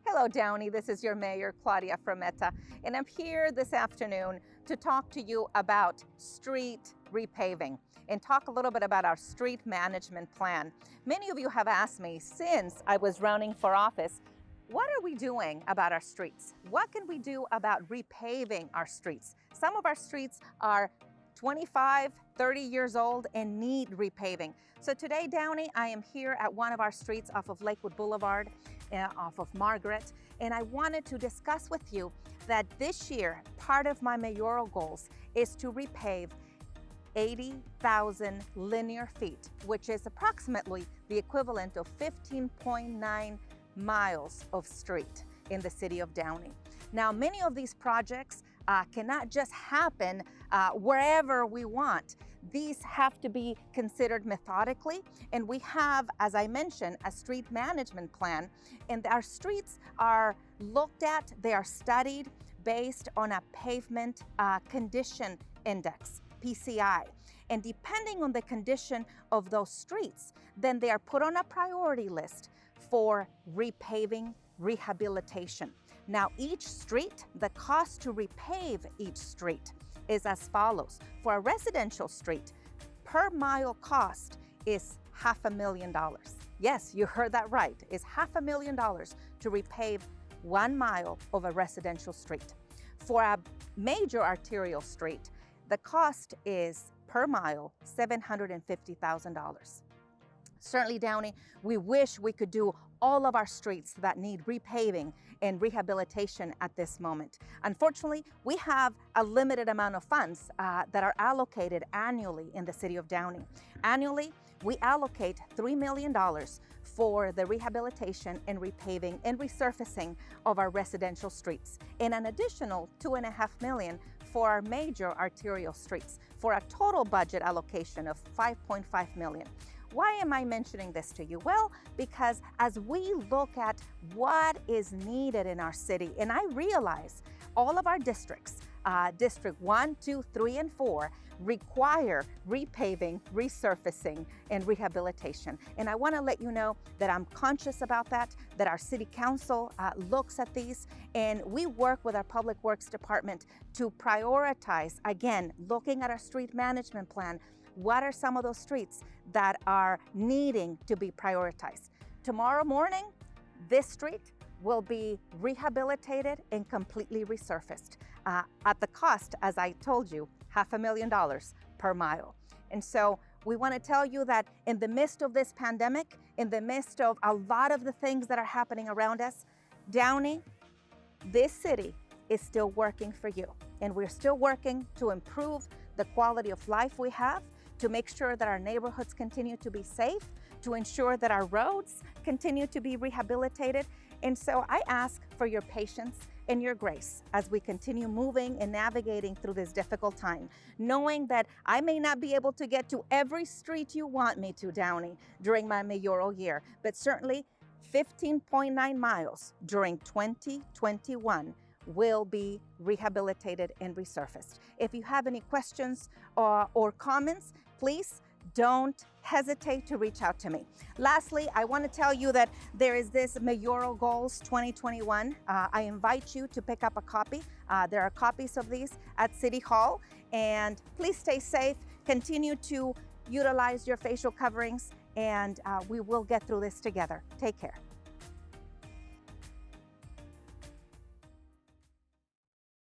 Hello, Downey. This is your Mayor, Claudia Frometa, and I'm here this afternoon to talk to you about street repaving and talk a little bit about our street management plan. Many of you have asked me since I was running for office, what are we doing about our streets? What can we do about repaving our streets? Some of our streets are 25, 30 years old and need repaving. So today, Downey, I am here at one of our streets off of Lakewood Boulevard, off of Margaret, and I wanted to discuss with you that this year, part of my mayoral goals is to repave 80,000 linear feet, which is approximately the equivalent of 15.9 miles of street in the city of Downey. Now, many of these projects cannot just happen wherever we want. These have to be considered methodically, and we have, as I mentioned, a street management plan, and our streets are looked at, they are studied based on a pavement condition index, PCI. And depending on the condition of those streets, then they are put on a priority list for repaving, rehabilitation. Now, each street, the cost to repave each street is as follows. For a residential street, per mile cost is $500,000. Yes, you heard that right. It's $500,000 to repave 1 mile of a residential street. For a major arterial street, the cost is per mile $750,000. Certainly, Downey, we wish we could do all of our streets that need repaving and rehabilitation at this moment. Unfortunately, we have a limited amount of funds that are allocated annually in the city of Downey. Annually, we allocate $3 million for the rehabilitation and repaving and resurfacing of our residential streets, and an additional $2.5 million for our major arterial streets, for a total budget allocation of $5.5 million. Why am I mentioning this to you? Well, because as we look at what is needed in our city, and I realize all of our districts, District 1, 2, 3, and 4, require repaving, resurfacing, and rehabilitation. And I want to let you know that I'm conscious about that our city council looks at these, and we work with our public works department to prioritize, again, looking at our street management plan. What are some of those streets that are needing to be prioritized? Tomorrow morning, this street will be rehabilitated and completely resurfaced at the cost, as I told you, $500,000 per mile. And so we want to tell you that in the midst of this pandemic, in the midst of a lot of the things that are happening around us, Downey, this city is still working for you. And we're still working to improve the quality of life we have, to make sure that our neighborhoods continue to be safe, to ensure that our roads continue to be rehabilitated. And so I ask for your patience and your grace as we continue moving and navigating through this difficult time, knowing that I may not be able to get to every street you want me to, Downey, during my mayoral year, but certainly 15.9 miles during 2021 will be rehabilitated and resurfaced. If you have any questions or comments, please don't hesitate to reach out to me. Lastly, I want to tell you that there is this Mayoral Goals 2021. I invite you to pick up a copy. There are copies of these at City Hall. And please stay safe. Continue to utilize your facial coverings, and we will get through this together. Take care.